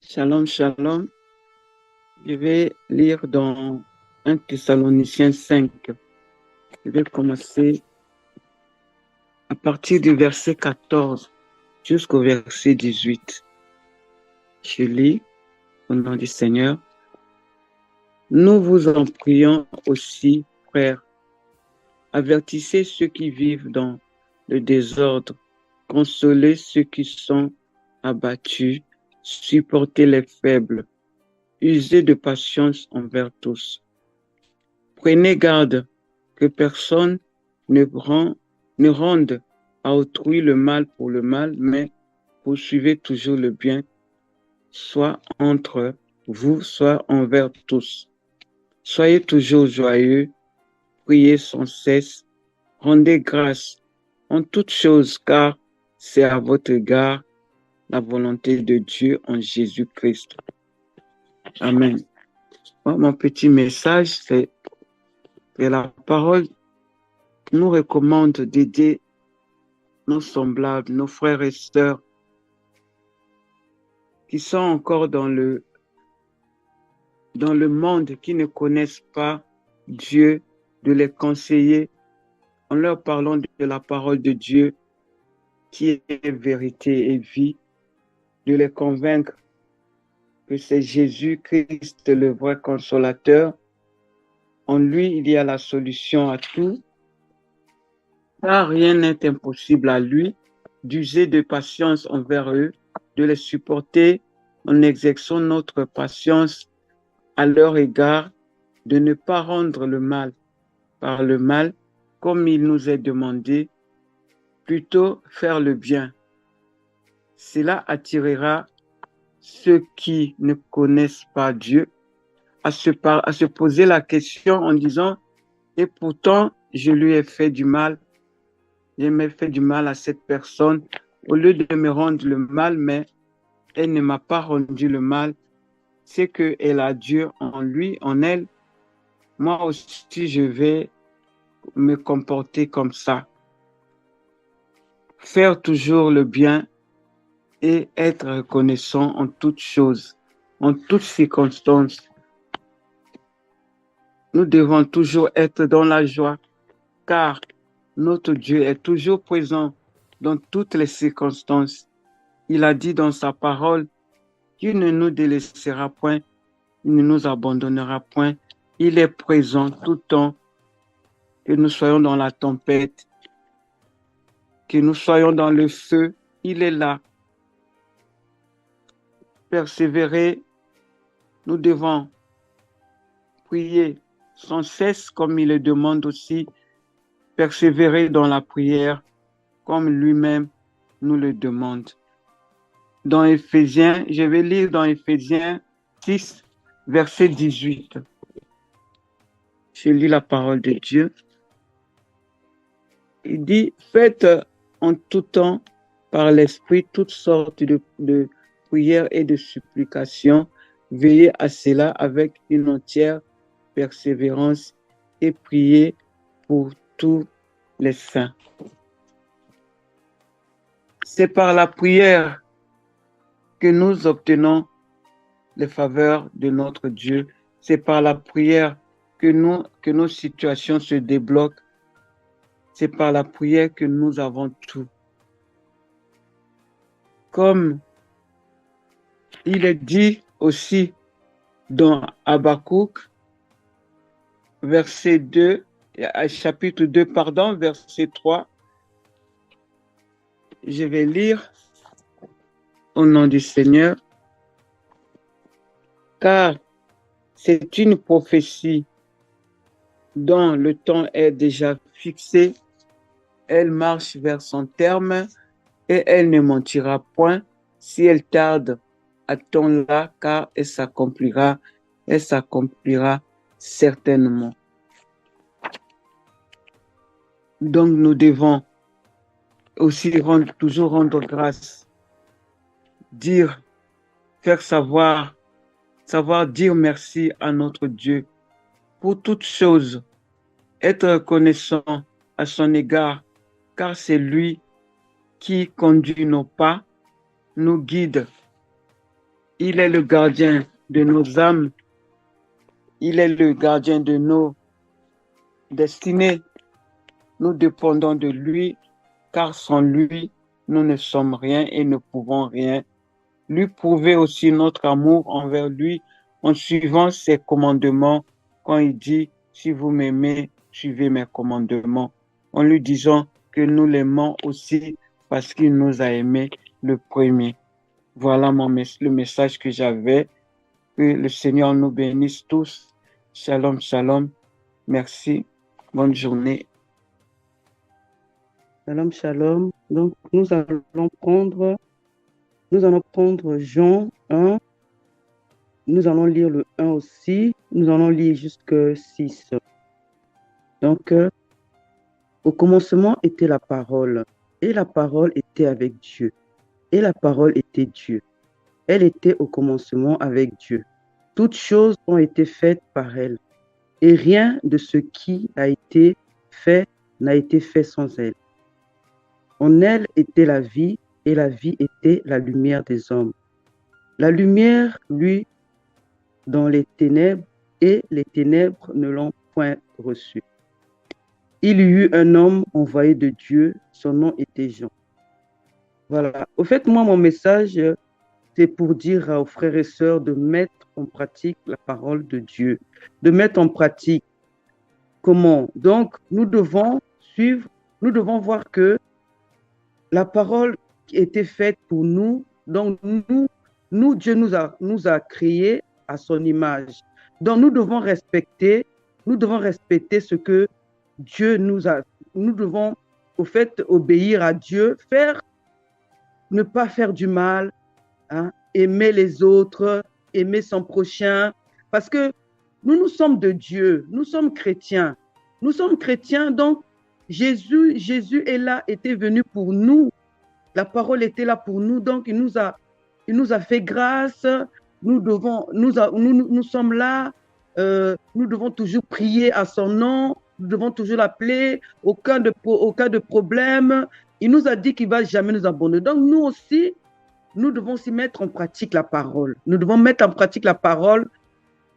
Shalom, shalom. Je vais lire dans 1 Thessaloniciens 5. Je vais commencer à partir du verset 14 jusqu'au verset 18. Je lis au nom du Seigneur. Nous vous en prions aussi, frères. Avertissez ceux qui vivent dans le désordre, consolez ceux qui sont abattus, supportez les faibles, usez de patience envers tous. Prenez garde que personne ne rende à autrui le mal pour le mal, mais poursuivez toujours le bien, soit entre vous, soit envers tous. Soyez toujours joyeux, priez sans cesse, rendez grâce en toutes choses, car c'est à votre égard la volonté de Dieu en Jésus-Christ. Amen. Mon petit message, c'est que la parole nous recommande d'aider nos semblables, nos frères et sœurs qui sont encore dans le monde, qui ne connaissent pas Dieu, de les conseiller en leur parlant de la parole de Dieu qui est vérité et vie, de les convaincre que c'est Jésus-Christ le vrai consolateur. En lui, il y a la solution à tout, car rien n'est impossible à lui, d'user de patience envers eux, de les supporter en exerçant notre patience à leur égard, de ne pas rendre le mal par le mal, comme il nous est demandé, plutôt faire le bien. Cela attirera ceux qui ne connaissent pas Dieu à se poser la question en disant, et pourtant je lui ai fait du mal, j'ai fait du mal à cette personne, au lieu de me rendre le mal, mais elle ne m'a pas rendu le mal, c'est qu'elle a Dieu en lui, en elle. Moi aussi, je vais me comporter comme ça. Faire toujours le bien et être reconnaissant en toutes choses, en toutes circonstances. Nous devons toujours être dans la joie, car notre Dieu est toujours présent dans toutes les circonstances. Il a dit dans sa parole qu'il ne nous délaissera point, il ne nous abandonnera point. Il est présent tout le temps, que nous soyons dans la tempête, que nous soyons dans le feu, il est là. Persévérer, nous devons prier sans cesse, comme il le demande aussi, persévérer dans la prière, comme lui-même nous le demande. Dans Éphésiens, je vais lire dans Éphésiens 6, verset 18. Je lis la parole de Dieu. Il dit, faites en tout temps par l'Esprit toutes sortes de prières et de supplications. Veillez à cela avec une entière persévérance et priez pour tous les saints. C'est par la prière que nous obtenons les faveurs de notre Dieu. C'est par la prière que nos situations se débloquent. C'est par la prière que nous avons tout. Comme il est dit aussi dans Habakkuk, verset 2, chapitre 2, pardon, verset 3. Je vais lire au nom du Seigneur, car c'est une prophétie dont le temps est déjà fixé. Elle marche vers son terme et elle ne mentira point. Si elle tarde, attends-la, car elle s'accomplira certainement. Donc nous devons aussi toujours rendre grâce, faire savoir dire merci à notre Dieu pour toutes choses, être reconnaissant à son égard, car c'est lui qui conduit nos pas, nous guide Il est le gardien de nos âmes. Il est le gardien de nos destinées. Nous dépendons de lui, car sans lui, nous ne sommes rien et ne pouvons rien. Lui prouver aussi notre amour envers lui en suivant ses commandements quand il dit, si vous m'aimez, suivez mes commandements. En lui disant que nous l'aimons aussi parce qu'il nous a aimés le premier. Voilà le message que j'avais. Que le Seigneur nous bénisse tous. Shalom, shalom. Merci. Bonne journée. Shalom, shalom. Donc, nous allons prendre Jean 1. Nous allons lire le 1 aussi. Nous allons lire jusqu'à 6. Donc, au commencement était la parole, et la parole était avec Dieu, et la parole était Dieu. Elle était au commencement avec Dieu. Toutes choses ont été faites par elle, et rien de ce qui a été fait n'a été fait sans elle. En elle était la vie, et la vie était la lumière des hommes. La lumière, lui, dans les ténèbres, et les ténèbres ne l'ont point reçue. Il y eut un homme envoyé de Dieu, son nom était Jean. Voilà. Au fait, moi, mon message, c'est pour dire aux frères et sœurs de mettre en pratique la parole de Dieu, de mettre en pratique. Comment? Donc, nous devons suivre, nous devons voir que la parole qui était faite pour nous, donc Dieu nous a créés à son image. Donc, nous devons respecter ce que Dieu nous a. Nous devons, au fait, obéir à Dieu, ne pas faire du mal, hein, aimer les autres, aimer son prochain, parce que nous sommes de Dieu, nous sommes chrétiens. Nous sommes chrétiens, donc Jésus est là, était venu pour nous. La parole était là pour nous, donc il nous a fait grâce. Nous sommes là. Nous devons toujours prier à son nom. Nous devons toujours l'appeler au cas de problème. Il nous a dit qu'il ne va jamais nous abandonner. Donc nous aussi, nous devons aussi mettre en pratique la parole. Nous devons mettre en pratique la parole,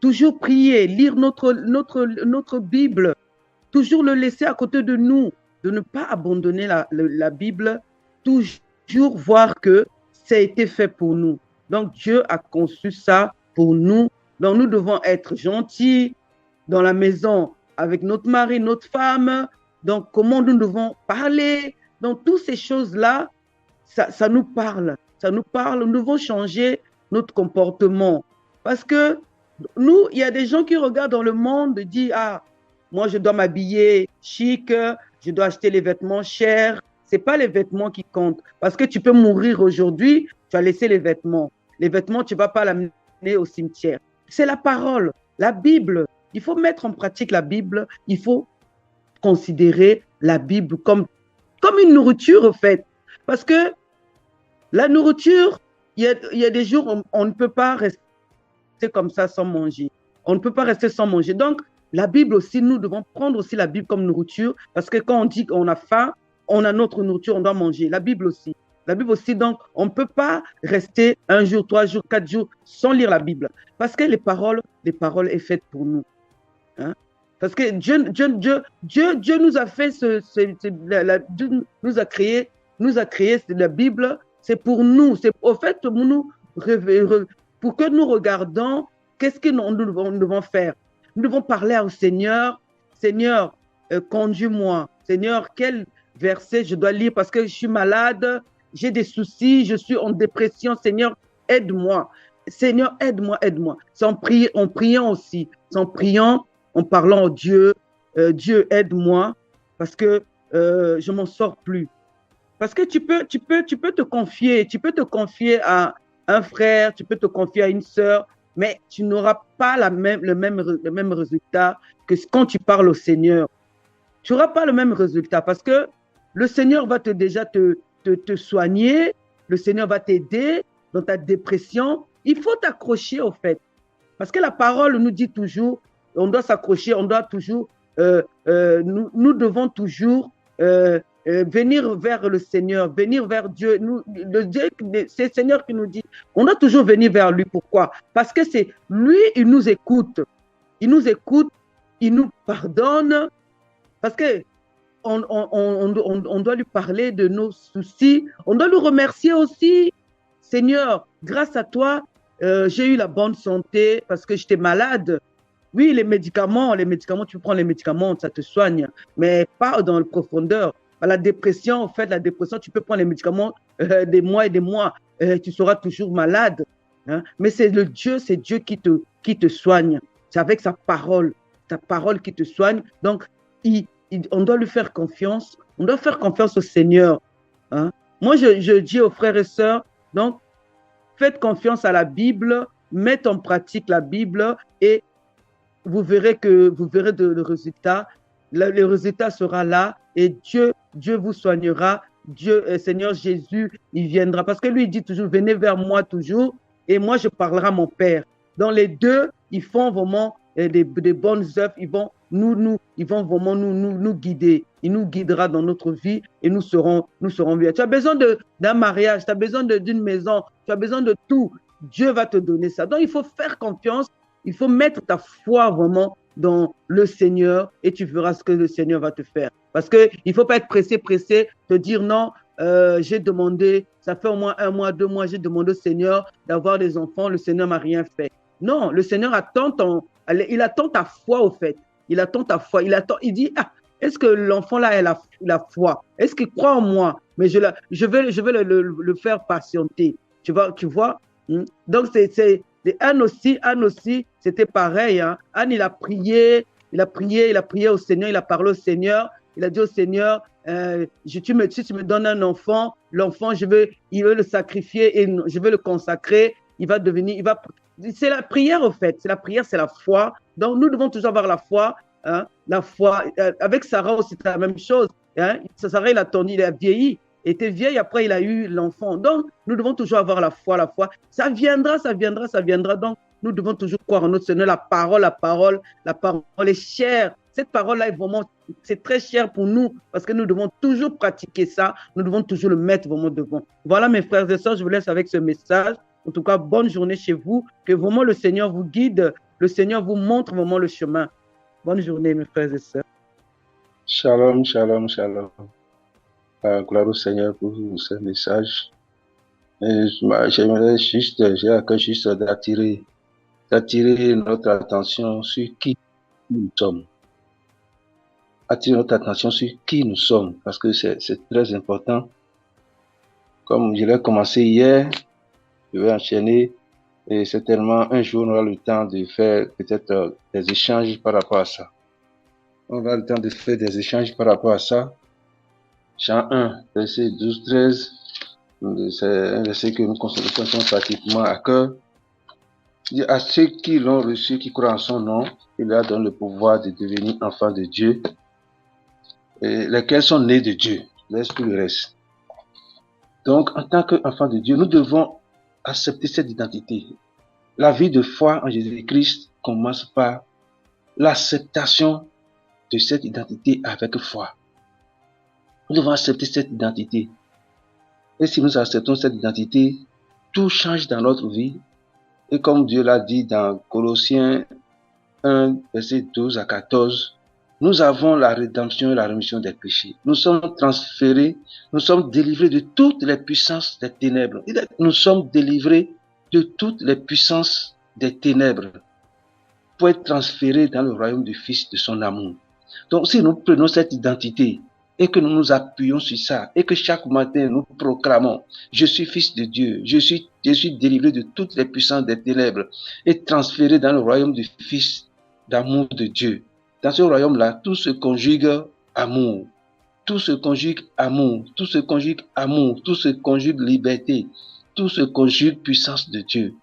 toujours prier, lire notre Bible, toujours le laisser à côté de nous, de ne pas abandonner la Bible, toujours voir que ça a été fait pour nous. Donc Dieu a conçu ça pour nous. Donc nous devons être gentils dans la maison avec notre mari, notre femme. Donc comment nous devons parler. Donc toutes ces choses-là, ça nous parle. Ça nous parle. Nous devons changer notre comportement. Parce que nous, il y a des gens qui regardent dans le monde et disent, ah, moi je dois m'habiller chic, je dois acheter les vêtements chers. Ce n'est pas les vêtements qui comptent. Parce que tu peux mourir aujourd'hui, tu as laissé les vêtements. Les vêtements, tu ne vas pas l'amener au cimetière. C'est la parole, la Bible. Il faut mettre en pratique la Bible. Il faut considérer la Bible comme une nourriture, en fait. Parce que la nourriture, il y a des jours, on ne peut pas rester comme ça sans manger. On ne peut pas rester sans manger. Donc, la Bible aussi, nous devons prendre aussi la Bible comme nourriture. Parce que quand on dit qu'on a faim, on a notre nourriture, on doit manger. La Bible aussi. La Bible aussi, donc, on ne peut pas rester 1 jour, 3 jours, 4 jours sans lire la Bible. Parce que les paroles sont faites pour nous. Hein? Parce que Dieu nous a fait, Dieu nous a créé la Bible, c'est pour nous. C'est au fait pour que nous regardons qu'est-ce que nous devons faire. Nous devons parler au Seigneur. Seigneur, conduis-moi. Seigneur, quel verset je dois lire parce que je suis malade, j'ai des soucis, je suis en dépression. Seigneur, aide-moi. Seigneur, aide-moi, aide-moi. C'est en priant aussi. C'est en priant, en parlant au Dieu. Dieu, aide-moi parce que je m'en sors plus. Parce que tu peux te confier à un frère, tu peux te confier à une sœur, mais tu n'auras pas le même résultat que quand tu parles au Seigneur. Tu n'auras pas le même résultat parce que le Seigneur va déjà te soigner, le Seigneur va t'aider dans ta dépression. Il faut t'accrocher au fait. Parce que la parole nous dit toujours, on doit s'accrocher, on doit toujours, nous devons toujours venir vers le Seigneur, venir vers Dieu. C'est le Seigneur qui nous dit, on doit toujours venir vers lui. Pourquoi? Parce que c'est lui, il nous écoute. Il nous écoute, il nous pardonne. Parce que on doit lui parler de nos soucis. On doit le remercier aussi. Seigneur, grâce à toi, j'ai eu la bonne santé parce que j'étais malade. Oui, les médicaments, tu prends les médicaments, ça te soigne, mais pas dans la profondeur. La dépression, en fait, la dépression, tu peux prendre les médicaments des mois et des mois, tu seras toujours malade. Hein? Mais c'est Dieu qui te soigne. C'est avec sa parole qui te soigne. Donc, on doit lui faire confiance. On doit faire confiance au Seigneur. Hein? Moi, je dis aux frères et sœurs, donc, faites confiance à la Bible, mettez en pratique la Bible et vous verrez le résultat. Le résultat sera là et Dieu vous soignera. Seigneur Jésus, il viendra. Parce que lui, il dit toujours, venez vers moi toujours et moi, je parlerai à mon Père. Donc, les deux, ils font vraiment des bonnes œuvres. Ils vont vraiment nous guider. Il nous guidera dans notre vie et nous serons bien. Tu as besoin d'un mariage, tu as besoin d'une maison, tu as besoin de tout. Dieu va te donner ça. Donc, il faut faire confiance. Il faut mettre ta foi vraiment dans le Seigneur et tu verras ce que le Seigneur va te faire. Parce qu'il ne faut pas être pressé, te dire non, j'ai demandé, ça fait au moins 1 mois, 2 mois, j'ai demandé au Seigneur d'avoir des enfants, le Seigneur ne m'a rien fait. Non, le Seigneur il attend ta foi au fait. Il attend ta foi. Il dit, est-ce que l'enfant là a la foi? Est-ce qu'il croit en moi? Mais je vais le faire patienter. Tu vois? Donc, Anne aussi, c'était pareil. Hein. Anne, il a prié au Seigneur, il a parlé au Seigneur, il a dit au Seigneur, si tu me donnes un enfant, l'enfant, il veut le sacrifier et je vais le consacrer, c'est la prière au fait, c'est la foi. Donc, nous devons toujours avoir la foi. Hein, la foi. Avec Sarah aussi, c'est la même chose. Hein. Sarah, il a vieilli. Il était vieille, après il a eu l'enfant. Donc, nous devons toujours avoir la foi. Ça viendra. Donc, nous devons toujours croire en notre Seigneur. La parole est chère. Cette parole-là est vraiment, c'est très cher pour nous parce que nous devons toujours pratiquer ça. Nous devons toujours le mettre vraiment devant. Voilà, mes frères et sœurs, je vous laisse avec ce message. En tout cas, bonne journée chez vous. Que vraiment le Seigneur vous guide. Le Seigneur vous montre vraiment le chemin. Bonne journée, mes frères et sœurs. Shalom. Gloire au Seigneur pour ce message. J'aimerais juste d'attirer notre attention sur qui nous sommes. Attirer notre attention sur qui nous sommes, parce que c'est très important. Comme je l'ai commencé hier, je vais enchaîner, et certainement un jour on aura le temps de faire peut-être des échanges par rapport à ça. On aura le temps de faire des échanges par rapport à ça. Jean 1, verset 12-13, c'est un verset que nous connaissons pratiquement à cœur. Il dit, à ceux qui l'ont reçu, qui croient en son nom, il leur donne le pouvoir de devenir enfants de Dieu, et lesquels sont nés de Dieu. Laisse tout le reste. Donc, en tant qu'enfants de Dieu, nous devons accepter cette identité. La vie de foi en Jésus-Christ commence par l'acceptation de cette identité avec foi. Nous devons accepter cette identité. Et si nous acceptons cette identité, tout change dans notre vie. Et comme Dieu l'a dit dans Colossiens 1, verset 12 à 14, nous avons la rédemption et la rémission des péchés. Nous sommes transférés, nous sommes délivrés de toutes les puissances des ténèbres. Nous sommes délivrés de toutes les puissances des ténèbres pour être transférés dans le royaume du Fils de son amour. Donc, si nous prenons cette identité et que nous nous appuyons sur ça et que chaque matin nous proclamons, je suis fils de Dieu, je suis délivré de toutes les puissances des ténèbres et transféré dans le royaume du Fils d'amour de Dieu. Dans ce royaume-là, tout se conjugue amour, tout se conjugue amour, tout se conjugue amour, tout se conjugue liberté, tout se conjugue puissance de Dieu.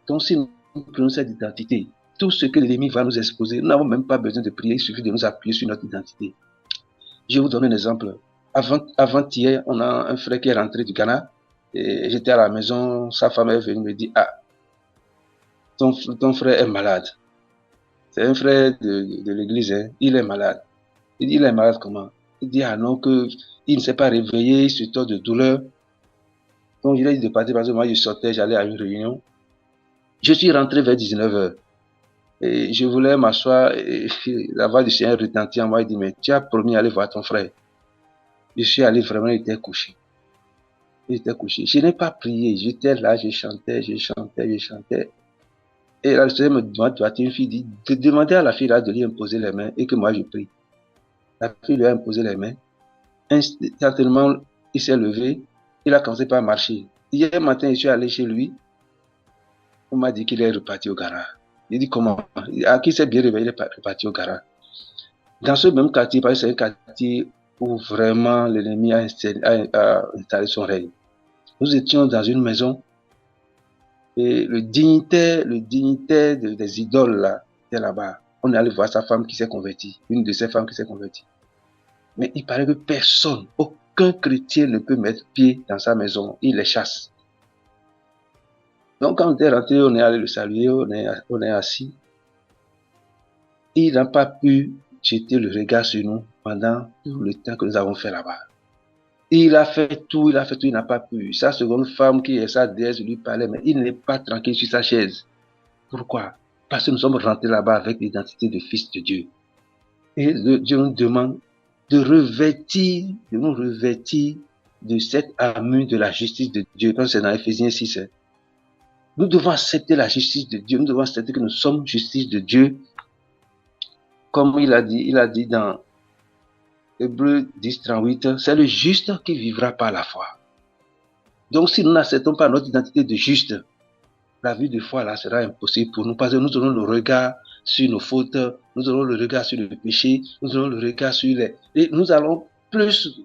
Donc, si nous prenons cette identité, tout ce que l'ennemi va nous exposer, nous n'avons même pas besoin de prier, il suffit de nous appuyer sur notre identité. Je vais vous donner un exemple. Avant-hier, on a un frère qui est rentré du Ghana, et j'étais à la maison, sa femme est venue me dire, ton frère est malade. C'est un frère de l'église, hein. Il est malade. Il dit, il est malade comment? Il dit, ah non, il ne s'est pas réveillé, il se tord de douleur. Donc, je lui ai dit de partir parce que moi, je sortais, j'allais à une réunion. Je suis rentré vers 19h. Et je voulais m'asseoir et la voix du Seigneur retentit en moi. Il dit, mais tu as promis d'aller voir ton frère. Je suis allé vraiment, il était couché. Il était couché. Je n'ai pas prié. J'étais là, je chantais. Et là, le Seigneur me demande, tu as une fille, dit, de demander à la fille là de lui imposer les mains et que moi je prie. La fille lui a imposé les mains. Certainement, il s'est levé. Il a commencé par marcher. Hier matin, je suis allé chez lui. On m'a dit qu'il est reparti au garage. Il dit comment? À qui s'est bien réveillé, il est reparti au garage. Dans ce même quartier, parce que c'est un quartier où vraiment l'ennemi a installé son règne. Nous étions dans une maison et le dignitaire des idoles là, était là-bas. On est allé voir sa femme qui s'est convertie, une de ses femmes qui s'est convertie. Mais il paraît que personne, aucun chrétien ne peut mettre pied dans sa maison. Il les chasse. Donc, quand on est rentré, on est allé le saluer, on est assis. Il n'a pas pu jeter le regard sur nous pendant tout le temps que nous avons fait là-bas. Il a fait tout, il n'a pas pu. Sa seconde femme, qui est sa déesse, lui parlait, mais il n'est pas tranquille sur sa chaise. Pourquoi? Parce que nous sommes rentrés là-bas avec l'identité de fils de Dieu. Et Dieu nous demande de nous revêtir de cette armure de la justice de Dieu. Parce que c'est dans Éphésiens 6. Nous devons accepter la justice de Dieu. Nous devons accepter que nous sommes justice de Dieu. Comme il a dit dans Hébreux 10, 38, c'est le juste qui vivra par la foi. Donc, si nous n'acceptons pas notre identité de juste, la vie de foi là sera impossible pour nous parce que nous aurons le regard sur nos fautes, nous aurons le regard sur le péché, nous aurons le regard sur les... Et nous allons plus...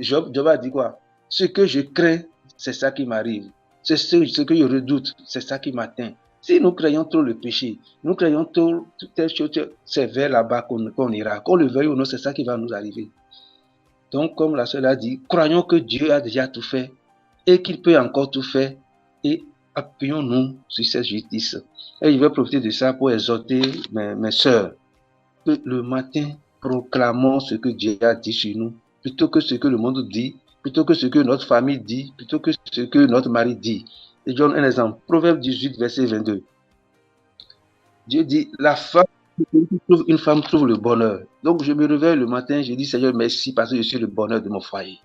Job a dit quoi? Ce que je crains, c'est ça qui m'arrive. C'est ce que je redoute, c'est ça qui m'atteint. Si nous craignons trop le péché, nous craignons trop telle chose, c'est vers là-bas qu'on ira. Qu'on le veuille ou non, c'est ça qui va nous arriver. Donc, comme la sœur a dit, croyons que Dieu a déjà tout fait et qu'il peut encore tout faire et appuyons-nous sur cette justice. Et je vais profiter de ça pour exhorter mes sœurs que le matin, proclamons ce que Dieu a dit sur nous, plutôt que ce que le monde dit, plutôt que ce que notre famille dit, plutôt que ce que notre mari dit. Et je donne un exemple. Proverbe 18, verset 22. Dieu dit, une femme trouve le bonheur. Donc je me réveille le matin, je dis, Seigneur, merci parce que je suis le bonheur de mon foyer.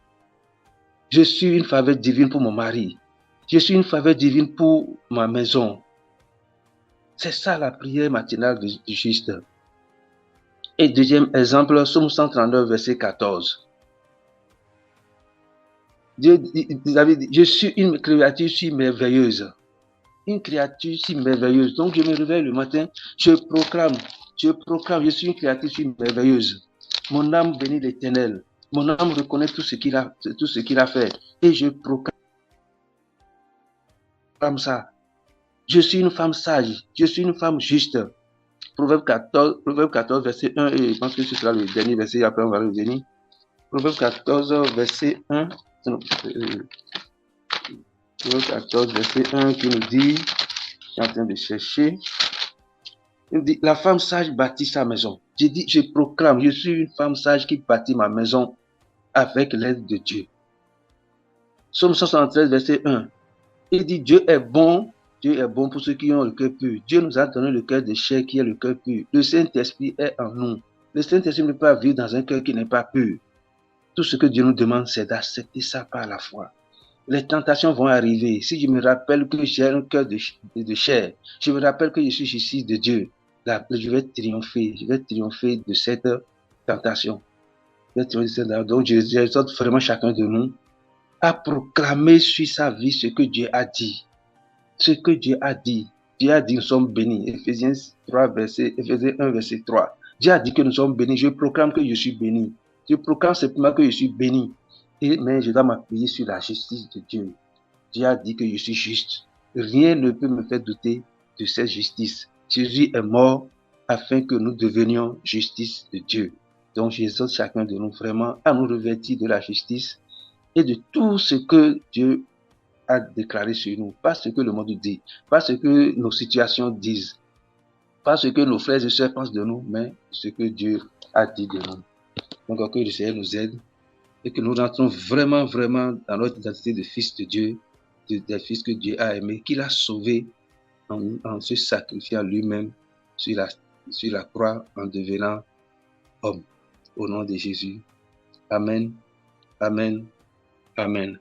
Je suis une faveur divine pour mon mari. Je suis une faveur divine pour ma maison. C'est ça la prière matinale du juste. Et deuxième exemple, Psaume 139, verset 14. David dit, je suis une créature si merveilleuse. Une créature si merveilleuse. Donc je me réveille le matin, je proclame, je suis une créature si merveilleuse. Mon âme bénit l'Éternel. Mon âme reconnaît tout ce qu'il a fait. Et je proclame ça. Je suis une femme sage. Je suis une femme juste. Proverbe 14, verset 1. Et je pense que ce sera le dernier verset. Après, on va le dernier. Proverbe 14, verset 1. Proverbe 14, verset 1 qui nous dit, je suis en train de chercher. Il dit, la femme sage bâtit sa maison. Je proclame, je suis une femme sage qui bâtit ma maison avec l'aide de Dieu. Psaume 73, verset 1. Il dit, Dieu est bon pour ceux qui ont le cœur pur. Dieu nous a donné le cœur de chair qui est le cœur pur. Le Saint-Esprit est en nous. Le Saint-Esprit ne peut pas vivre dans un cœur qui n'est pas pur. Tout ce que Dieu nous demande, c'est d'accepter ça par la foi. Les tentations vont arriver. Si je me rappelle que j'ai un cœur de chair, je me rappelle que je suis justice de Dieu, là, je vais triompher de cette tentation. Donc, j'exhorte vraiment chacun de nous à proclamer sur sa vie ce que Dieu a dit. Ce que Dieu a dit. Dieu a dit, nous sommes bénis. Éphésiens 1, verset 3. Dieu a dit que nous sommes bénis. Je proclame que je suis béni. Je proclame simplement que je suis béni. Mais je dois m'appuyer sur la justice de Dieu. Dieu a dit que je suis juste. Rien ne peut me faire douter de cette justice. Jésus est mort afin que nous devenions justice de Dieu. Donc, j'exhorte chacun de nous vraiment à nous revêtir de la justice et de tout ce que Dieu a déclaré sur nous. Pas ce que le monde dit, pas ce que nos situations disent, pas ce que nos frères et sœurs pensent de nous, mais ce que Dieu a dit de nous. Donc, que le Seigneur nous aide et que nous rentrons vraiment, vraiment dans notre identité de fils de Dieu, des fils que Dieu a aimé, qu'il a sauvé en se sacrifiant lui-même sur la croix en devenant homme. Au nom de Jésus. Amen. Amen. Amen.